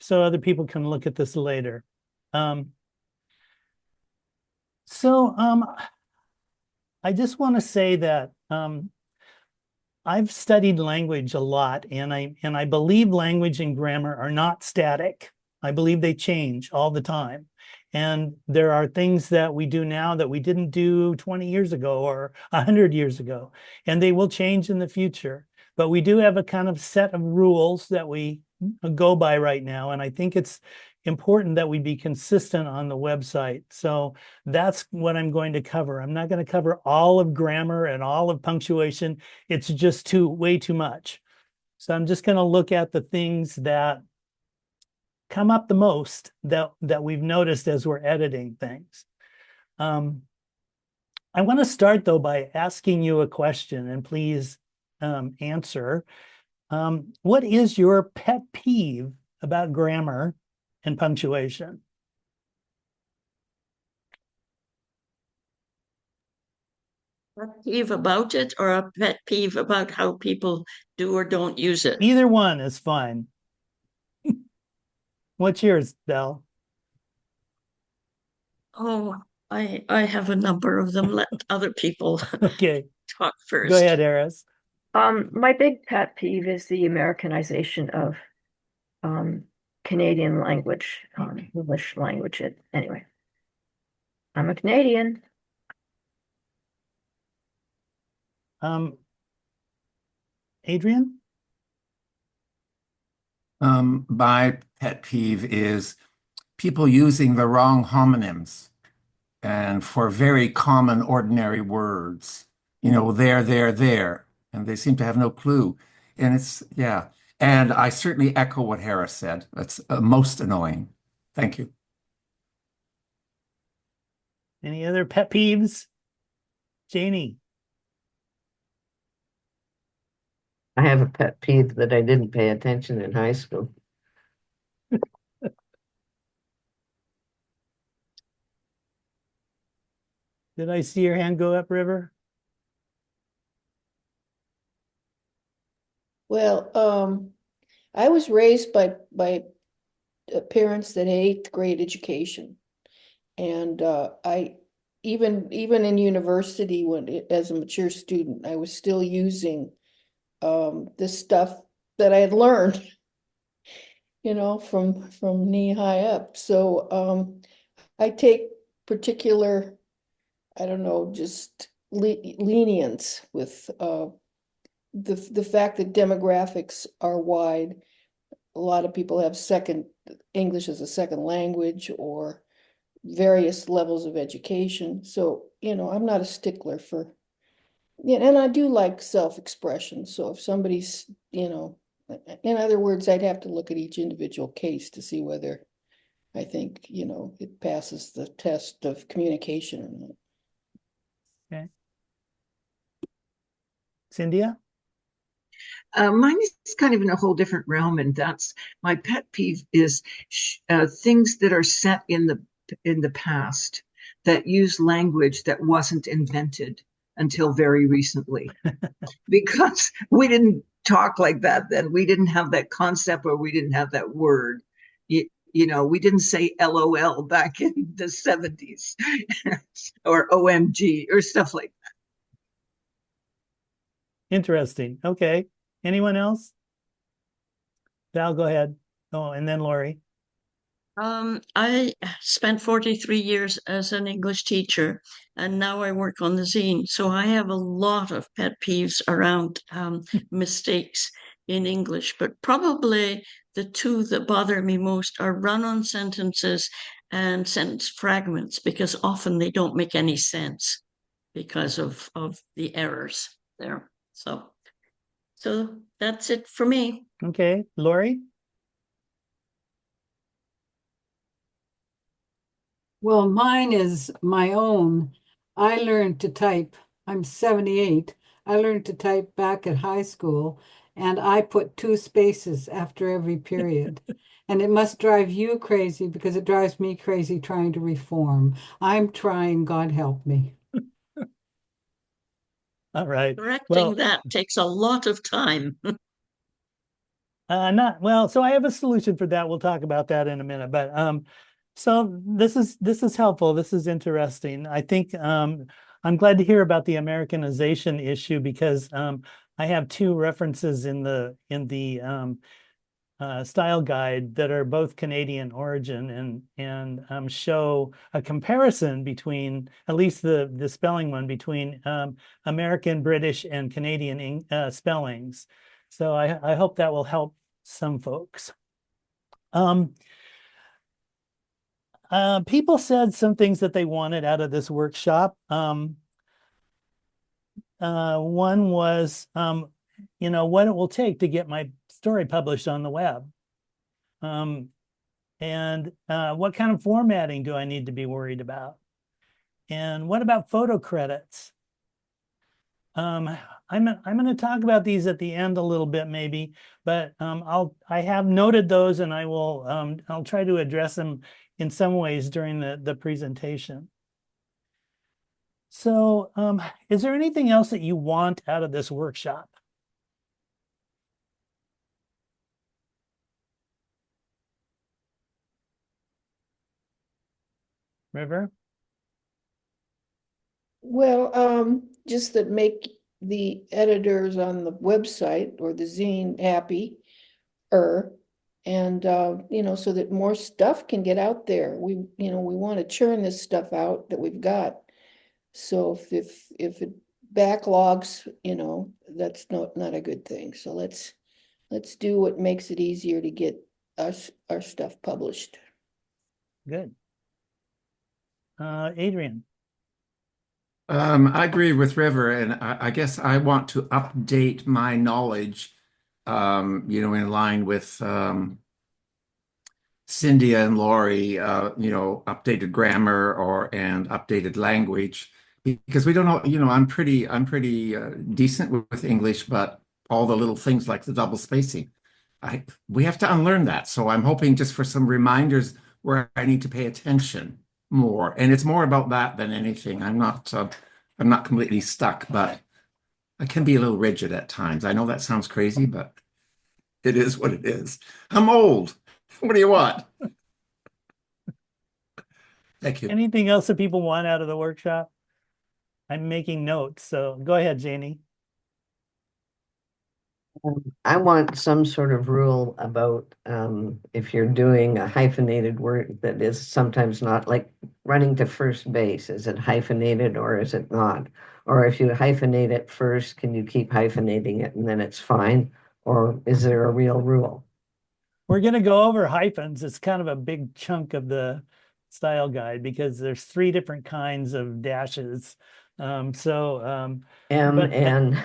so other people can look at this later. Um, so I just want to say that I've studied language a lot, and I believe language and grammar are not static. I believe they change all the time. And there are things that we do now that we didn't do 20 years ago or 100 years ago, and they will change in the future. But we do have a kind of set of rules that we go by right now, and I think it's important that we be consistent on the website. So that's what I'm going to cover. I'm not going to cover all of grammar and all of punctuation. It's just way too much. So I'm just going to look at the things that come up the most that we've noticed as we're editing things. I want to start though by asking you a question, and please answer. What is your pet peeve about grammar and punctuation? Pet peeve about it or a pet peeve about how people do or don't use it? Either one is fine. What's yours, Del? Oh, I have a number of them. Let other people Okay, talk go first. ahead, Eris. My big pet peeve is the Americanization of um, Canadian language, English language. Anyway, I'm a Canadian. Adrian? My pet peeve is people using the wrong homonyms and for very common, ordinary words. There, and they seem to have no clue. And yeah. And I certainly echo what Harris said. That's most annoying. Thank you. Any other pet peeves? Janie? I have a pet peeve that I didn't pay attention in high school. Did I see your hand go up, River? Well, I was raised by parents that had eighth grade education, and I even in university as a mature student, I was still using this stuff that I had learned, from knee high up. So I take particular, I don't know, just lenience with the fact that demographics are wide. A lot of people have second English as a second language or various levels of education. So, I'm not a stickler for, yeah, and I do like self-expression. So if somebody's, in other words, I'd have to look at each individual case to see whether I think, it passes the test of communication or not. Okay. Cynthia? Mine is kind of in a whole different realm, and that's my pet peeve is things that are set in the past that use language that wasn't invented until very recently. Because we didn't talk like that then. We didn't have that concept, or we didn't have that word. We didn't say LOL back in the 70s or OMG or stuff like that. Interesting. Okay. Anyone else? Val, go ahead. Oh, and then Lori. I spent 43 years as an English teacher, and now I work on the zine. So I have a lot of pet peeves around mistakes in English, but probably the two that bother me most are run-on sentences and sentence fragments, because often they don't make any sense because of the errors there. So that's it for me. Okay. Lori? Well, mine is my own. I learned to type. I'm 78. I learned to type back at high school, and I put two spaces after every period. And it must drive you crazy because it drives me crazy trying to reform. I'm trying, God help me. All right. Correcting Well, that takes a lot of time. Not well, so I have a solution for that. We'll talk about that in a minute. But so this is helpful. This is interesting. I think I'm glad to hear about the Americanization issue because I have two references in the style guide that are both Canadian origin and show a comparison between at least the spelling one between American, British, and Canadian spellings. So I hope that will help some folks. People said some things that they wanted out of this workshop. One was, what it will take to get my story published on the web. And what kind of formatting do I need to be worried about? And what about photo credits? I'm going to talk about these at the end a little bit maybe, but I have noted those and I'll try to address them in some ways during the presentation. So is there anything else that you want out of this workshop? River? Well, just that make the editors on the website or the zine happy, and so that more stuff can get out there. We want to churn this stuff out that we've got. So if it backlogs, that's not a good thing. So let's do what makes it easier to get our stuff published. Good. Adrian. I agree with River, and I guess I want to update my knowledge, in line with Cindy and Laurie, updated grammar and updated language, because we don't know, I'm pretty decent with English, but all the little things like the double spacing, we have to unlearn that. So I'm hoping just for some reminders where I need to pay attention more, and it's more about that than anything. I'm not completely stuck, but I can be a little rigid at times. I know that sounds crazy, but it is what it is. I'm old. What do you want? Thank you. Anything else that people want out of the workshop? I'm making notes, so go ahead, Janie. I want some sort of rule about if you're doing a hyphenated word that is sometimes not, like running to first base. Is it hyphenated or is it not? Or if you hyphenate it first, can you keep hyphenating it and then it's fine? Or is there a real rule? We're going to go over hyphens. It's kind of a big chunk of the style guide because there's 3 different kinds of dashes. M but and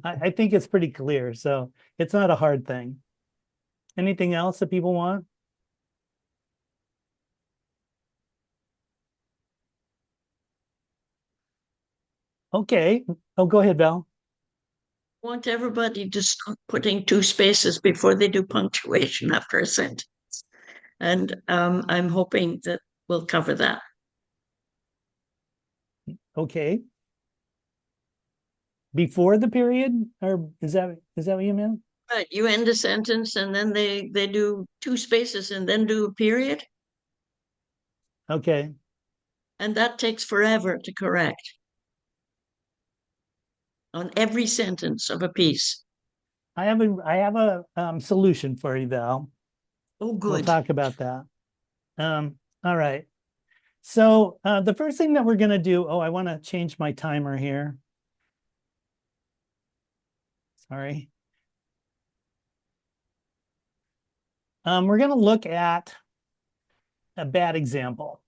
I think it's pretty clear, so it's not a hard thing. Anything else that people want? Okay. Oh, go ahead, Val. Want everybody to stop putting 2 spaces before they do punctuation after a sentence. And I'm hoping that we'll cover that. Okay. Before the period, or is that what you meant? Right, you end a sentence and then they do 2 spaces and then do a period. Okay. And that takes forever to correct on every sentence of a piece. I have a solution for you, Val. Oh, good. We'll talk about that. All right. So the first thing that we're going to do, I want to change my timer here. Sorry. We're going to look at a bad example.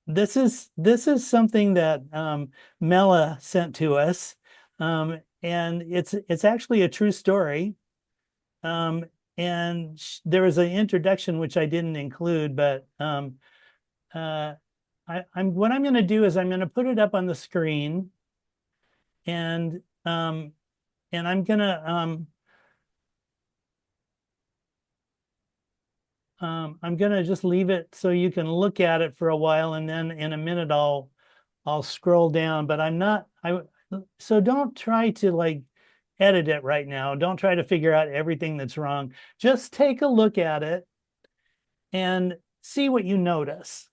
This is something that Mela sent to us, and it's actually a true story. And there was an introduction which I didn't include, but what I'm going to do is I'm going to put it up on the screen, and I'm going to just leave it so you can look at it for a while, and then in a minute I'll scroll down. But so don't try to like edit it right now. Don't try to figure out everything that's wrong. Just take a look at it and see what you notice.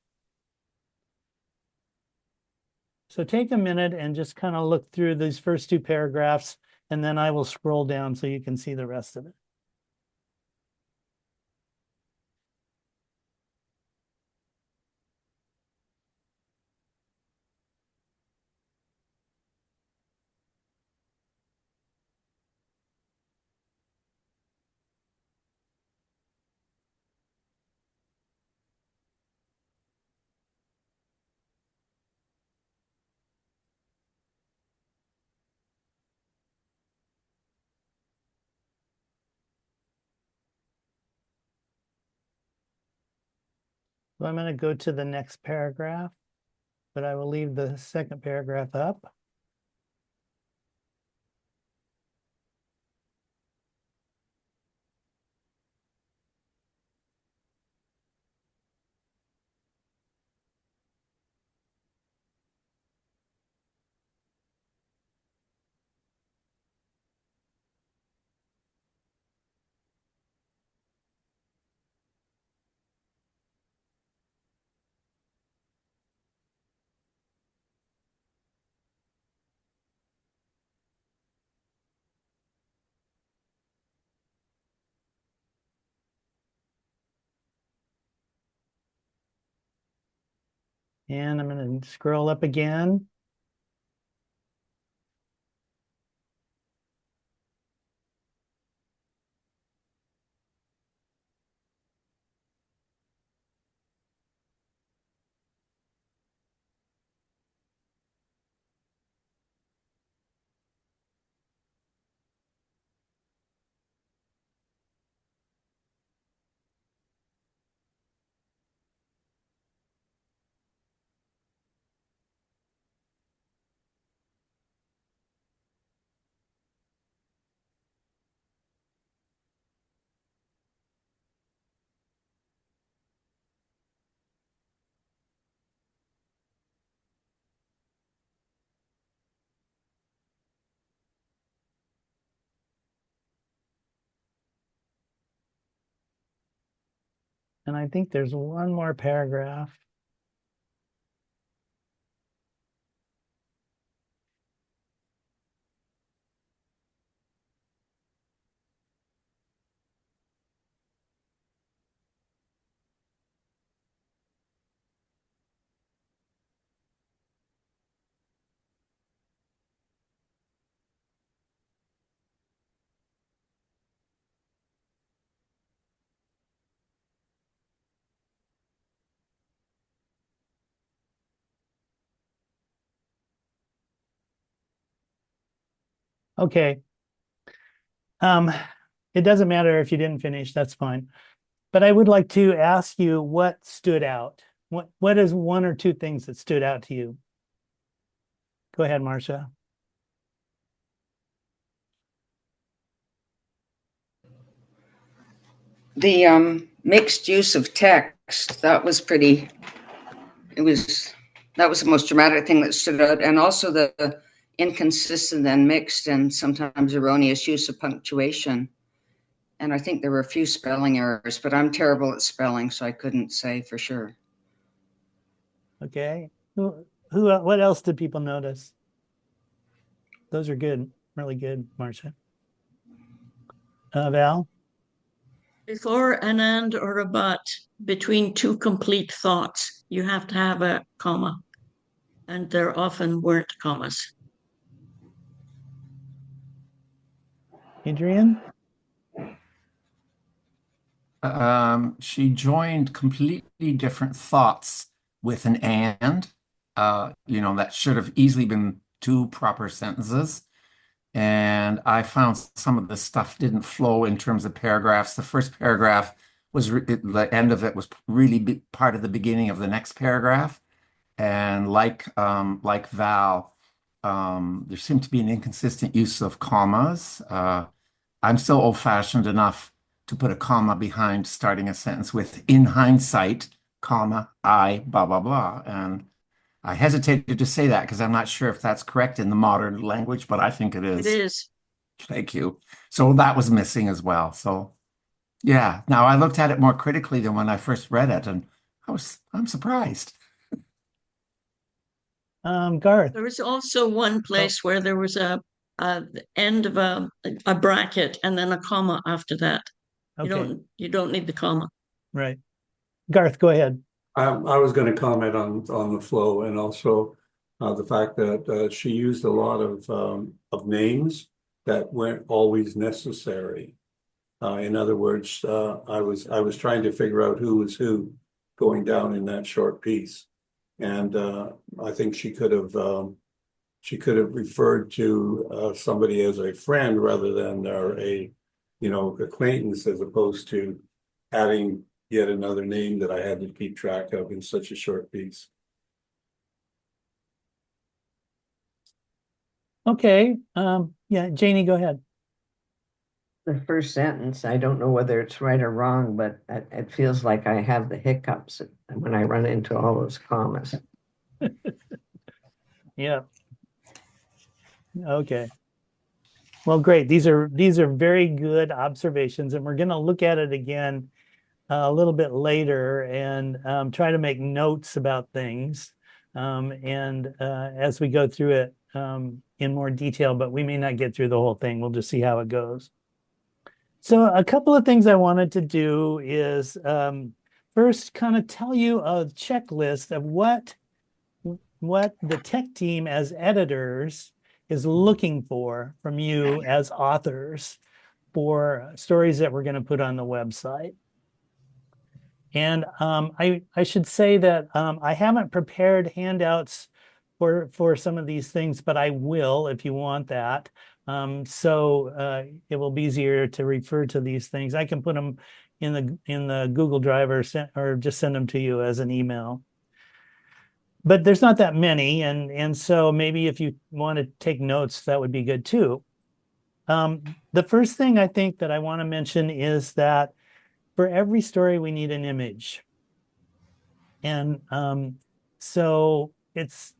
So take a minute and just kind of look through these first two paragraphs, and then I will scroll down so you can see the rest of it. So I'm going to go to the next paragraph, but I will leave the second paragraph up. And I'm going to scroll up again. And I think there's one more paragraph. Okay. It doesn't matter if you didn't finish, that's fine. But I would like to ask you what stood out. What is one or two things that stood out to you? Go ahead, Marcia. The mixed use of text, that was pretty, that was the most dramatic thing that stood out. And also the inconsistent and mixed and sometimes erroneous use of punctuation. And I think there were a few spelling errors, but I'm terrible at spelling, so I couldn't say for sure. Okay. What else did people notice? Those are good, really good, Marcia. Val? Before an and or a but, between two complete thoughts, you have to have a comma, and there often weren't commas. Adrian? She joined completely different thoughts with an and. That should have easily been two proper sentences. And I found some of the stuff didn't flow in terms of paragraphs. The first paragraph was the end of it was really part of the beginning of the next paragraph. And like Val, there seemed to be an inconsistent use of commas. I'm still old-fashioned enough to put a comma behind starting a sentence with "in hindsight, comma, I, blah, blah, blah." And I hesitated to say that because I'm not sure if that's correct in the modern language, but I think it It is. is. Thank you. So that was missing as well. So yeah, now I looked at it more critically than when I first read it, and I'm surprised. Garth. There was also one place where there was the end of a bracket and then a comma after that. Okay, You don't need the comma. right. Garth, go ahead. I was going to comment on the flow and also the fact that she used a lot of names that weren't always necessary. In other words, I was trying to figure out who was who going down in that short piece, and I think she could have referred to somebody as a friend rather than a acquaintance, as opposed to adding yet another name that I had to keep track of in such a short piece. Okay. Yeah, Janie, go ahead. The first sentence, I don't know whether it's right or wrong, but it feels like I have the hiccups when I run into all those commas. Yeah. Okay. Well, great. These are very good observations, and we're going to look at it again a little bit later and try to make notes about things and as we go through it in more detail, but we may not get through the whole thing. We'll just see how it goes. So a couple of things I wanted to do is first kind of tell you a checklist of what the tech team as editors is looking for from you as authors for stories that we're going to put on the website. And I should say that I haven't prepared handouts for some of these things, but I will if you want that. So it will be easier to refer to these things. I can put them in the Google Drive or just send them to you as an email. But there's not that many, and so maybe if you want to take notes, that would be good too. The first thing I think that I want to mention is that for every story, we need an image. And so it's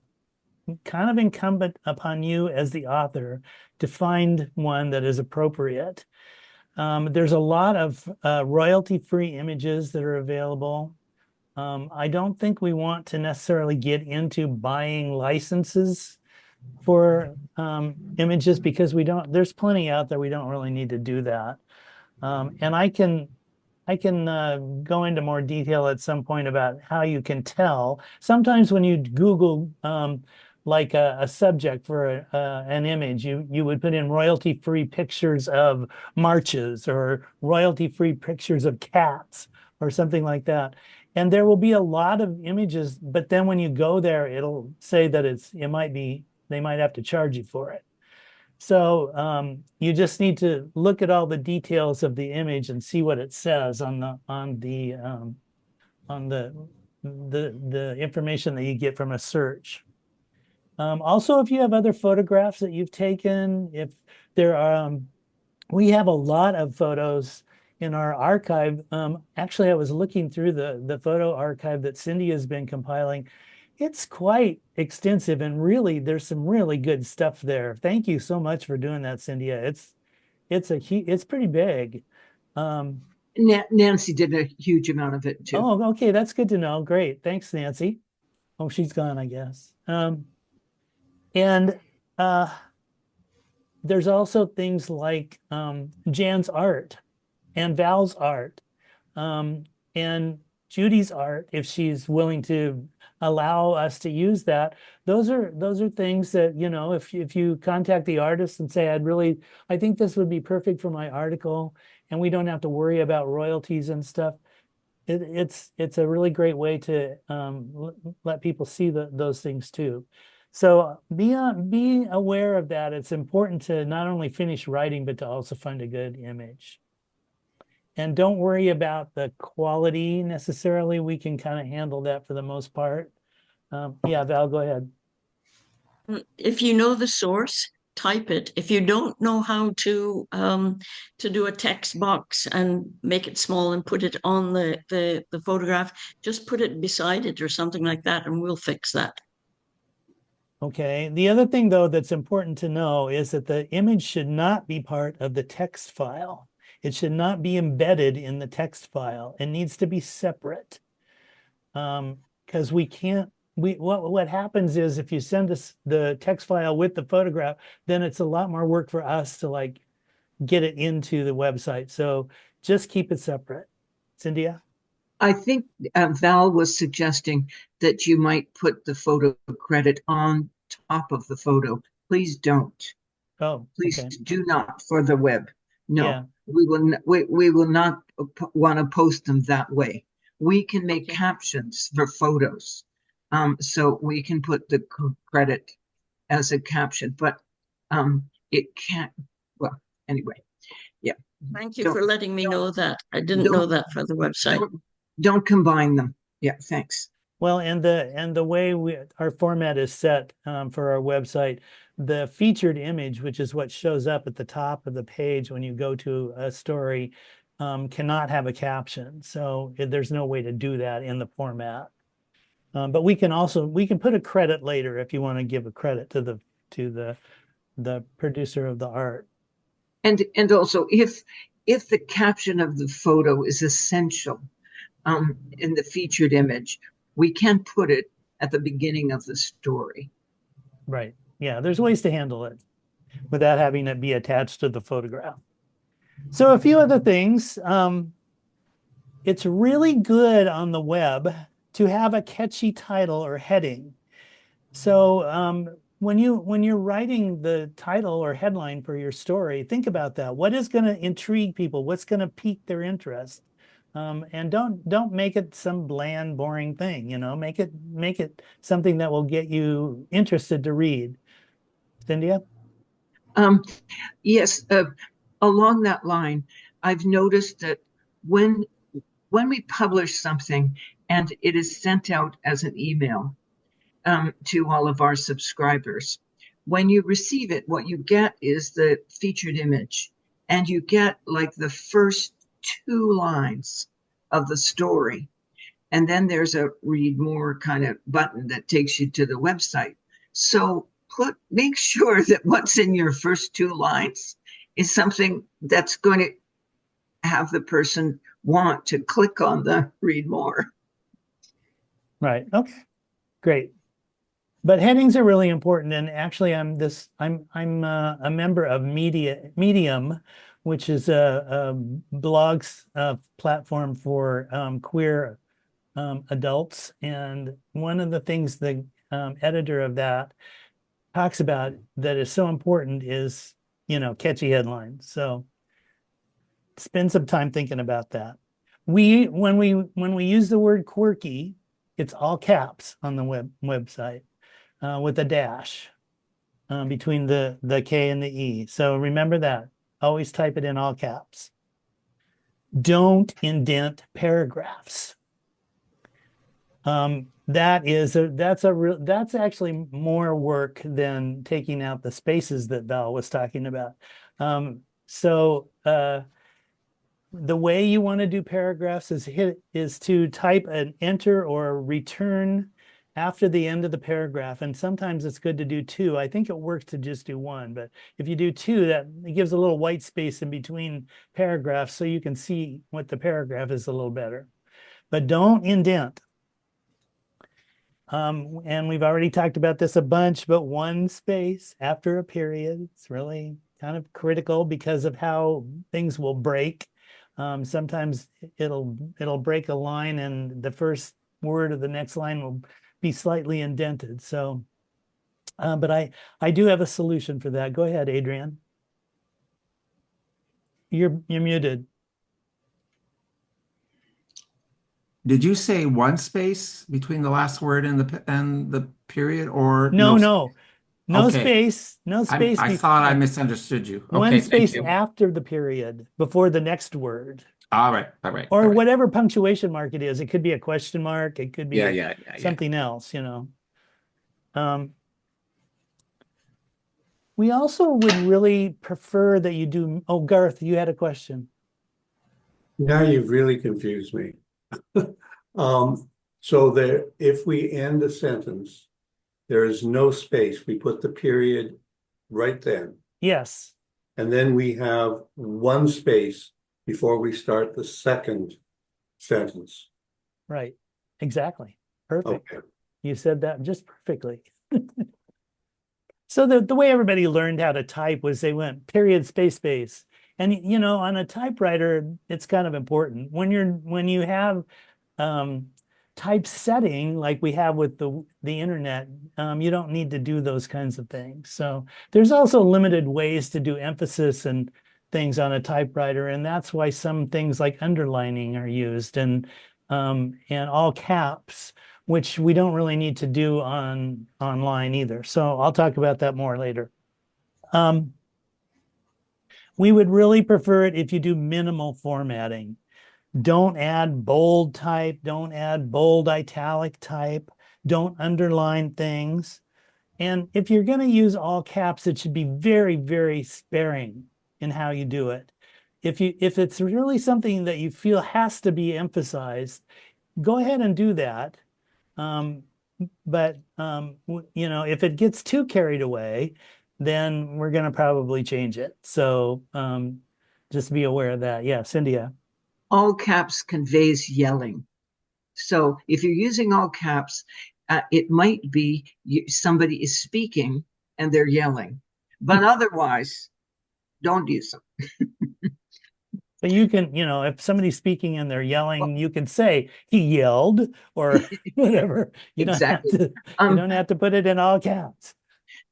kind of incumbent upon you as the author to find one that is appropriate. There's a lot of royalty-free images that are available. I don't think we want to necessarily get into buying licenses for images because there's plenty out there. We don't really need to do that. And I can go into more detail at some point about how you can tell. Sometimes when you Google like a subject for an image, you would put in royalty-free pictures of marches or royalty-free pictures of cats or something like that. And there will be a lot of images, but then when you go there, it'll say that they might have to charge you for it. So you just need to look at all the details of the image and see what it says on the information that you get from a search. Also, if you have other photographs that you've taken, if there are, we have a lot of photos in our archive. Actually, I was looking through the photo archive that Cindy has been compiling. It's quite extensive, and really, there's some really good stuff there. Thank you so much for doing that, Cynthia. It's pretty big. Nancy did a huge amount of it too. Oh, okay, that's good to know. Great, thanks, Nancy. Oh, she's gone, I guess. And there's also things like Jan's art and Val's art and Judy's art, if she's willing to allow us to use that. Those are things that, if you contact the artist and say, I think this would be perfect for my article, and we don't have to worry about royalties and stuff. It's a really great way to let people see those things too. So be aware of that. It's important to not only finish writing, but to also find a good image. And don't worry about the quality necessarily. We can kind of handle that for the most part. Yeah, Val, go ahead. If you know the source, type it. If you don't know how to do a text box and make it small and put it on the photograph, just put it beside it or something like that, and we'll fix that. Okay. The other thing, though, that's important to know is that the image should not be part of the text file. It should not be embedded in the text file. It needs to be separate. Because we can't, what happens is if you send us the text file with the photograph, then it's a lot more work for us to like get it into the website. So just keep it separate. Cynthia? I think Val was suggesting that you might put the photo credit on top of the photo. Please don't. Oh, Please okay. do not for the web. No, Yeah. we will not want to post them that way. We can make Okay. captions for photos. So we can put the credit as a caption, but it can't, well, anyway, yeah. Thank you Don't, for letting me don't, know that. I didn't know don't, that for the website. don't combine them. Yeah, thanks. Well, and the way our format is set for our website, the featured image, which is what shows up at the top of the page when you go to a story, cannot have a caption. So there's no way to do that in the format. But we can put a credit later if you want to give a credit to the producer of the art. And also if the caption of the photo is essential in the featured image, we can put it at the beginning of the story. Right. Yeah, there's ways to handle it without having it be attached to the photograph. So a few other things. It's really good on the web to have a catchy title or heading. So when you're writing the title or headline for your story, think about that. What is going to intrigue people? What's going to pique their interest? And don't make it some bland, boring thing. Make it something that will get you interested to read. Cynthia? Yes, along that line, I've noticed that when we publish something and it is sent out as an email to all of our subscribers, when you receive it, what you get is the featured image, and you get like the first 2 lines of the story. And then there's a read more kind of button that takes you to the website. So make sure that what's in your first 2 lines is something that's going to have the person want to click on the read more. Right. Okay. Great. But headings are really important. And actually, I'm a member of Medium, which is a blogs platform for queer adults. And one of the things the editor of that talks about that is so important is, catchy headlines. So spend some time thinking about that. When we use the word quirky, it's all caps on the website with a dash between the K and the E. So remember that. Always type it in all caps. Don't indent paragraphs. That's actually more work than taking out the spaces that Val was talking about. The way you want to do paragraphs is to type an enter or a return after the end of the paragraph. And sometimes it's good to do 2. I think it works to just do 1, but if you do 2, that it gives a little white space in between paragraphs so you can see what the paragraph is a little better. But don't indent. And we've already talked about this a bunch, but 1 space after a period, it's really kind of critical because of how things will break. Sometimes it'll break a line and the first word of the next line will be slightly indented. So, but I do have a solution for that. Go ahead, Adrian. You're muted. Did you say 1 space between the last word and the period, or No Okay. space, no space. I thought I misunderstood you. 1 Okay, thank space you. after the period before the next word. All right. Or all right. whatever punctuation mark it is. It could be a question mark. It could be Yeah. something else, We also would really prefer that you do. Oh, Garth, you had a question. Now you've really confused me. So if we end a sentence there is no space. We put the period right then. Yes, And then we have one space before we start the second sentence. right. Exactly. Perfect. Okay. You said that just perfectly. So the way everybody learned how to type was they went period, space, space. And you know, on a typewriter, it's kind of important. When you have typesetting like we have with the internet, you don't need to do those kinds of things. So there's also limited ways to do emphasis and things on a typewriter, and that's why some things like underlining are used and all caps, which we don't really need to do online either. So I'll talk about that more later. We would really prefer it if you do minimal formatting. Don't add bold type, don't add bold italic type, don't underline things. And if you're going to use all caps, it should be very, very sparing in how you do it. If it's really something that you feel has to be emphasized, go ahead and do that. But you know, if it gets too carried away, then we're going to probably change it. So just be aware of that. Yeah, Cynthia. All caps conveys yelling. So if you're using all caps, it might be somebody is speaking and they're yelling, but otherwise, don't use them. But you can, you know, if somebody's speaking and they're yelling, you can say he yelled or whatever. You Exactly. don't have to put it in all caps.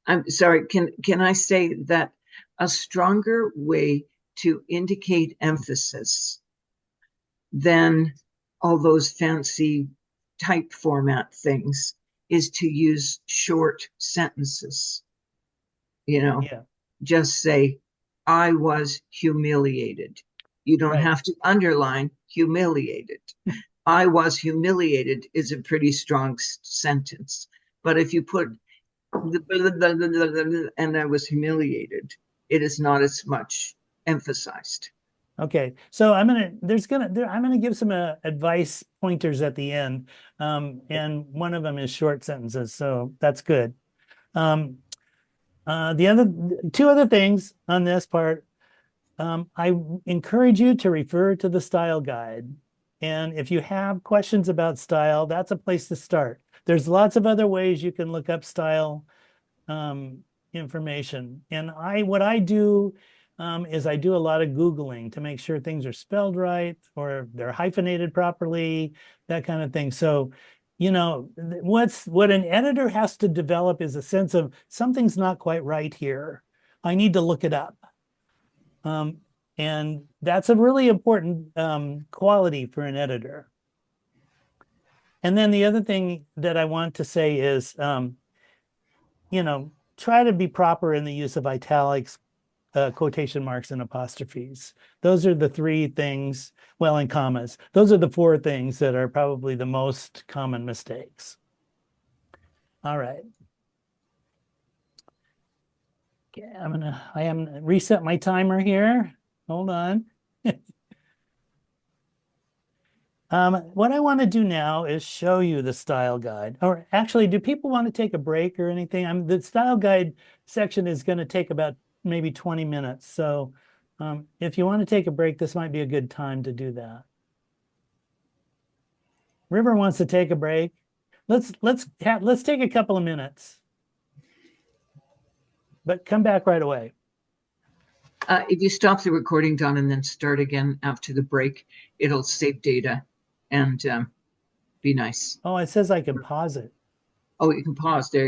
I'm sorry. Can I say that a stronger way to indicate emphasis than all those fancy type format things is to use short sentences? You know, Yeah. just say, I was humiliated. You don't Right. have to underline humiliated. I was humiliated is a pretty strong sentence. But if you put and I was humiliated, it is not as much emphasized. Okay, so I'm gonna give some advice pointers at the end, and one of them is short sentences, so that's good. The two other things on this part, I encourage you to refer to the style guide, and if you have questions about style, that's a place to start. There's lots of other ways you can look up style information. And what I do is I do a lot of Googling to make sure things are spelled right or they're hyphenated properly, that kind of thing. So, you know, what an editor has to develop is a sense of something's not quite right here. I need to look it up. And that's a really important quality for an editor. And then the other thing that I want to say is, you know, try to be proper in the use of italics, quotation marks, and apostrophes. Those are the three things, well, and commas. Those are the four things that are probably the most common mistakes. All right. Okay, I am reset my timer here. Hold on. What I want to do now is show you the style guide. Or actually, do people want to take a break or anything? The style guide section is going to take about maybe 20 minutes. So if you want to take a break, this might be a good time to do that. River wants to take a break. Let's take a couple of minutes, but come back right away. If you stop the recording, Don, and then start again after the break, it'll save data and be nice. Oh, it says I can pause it. Oh, you can pause there.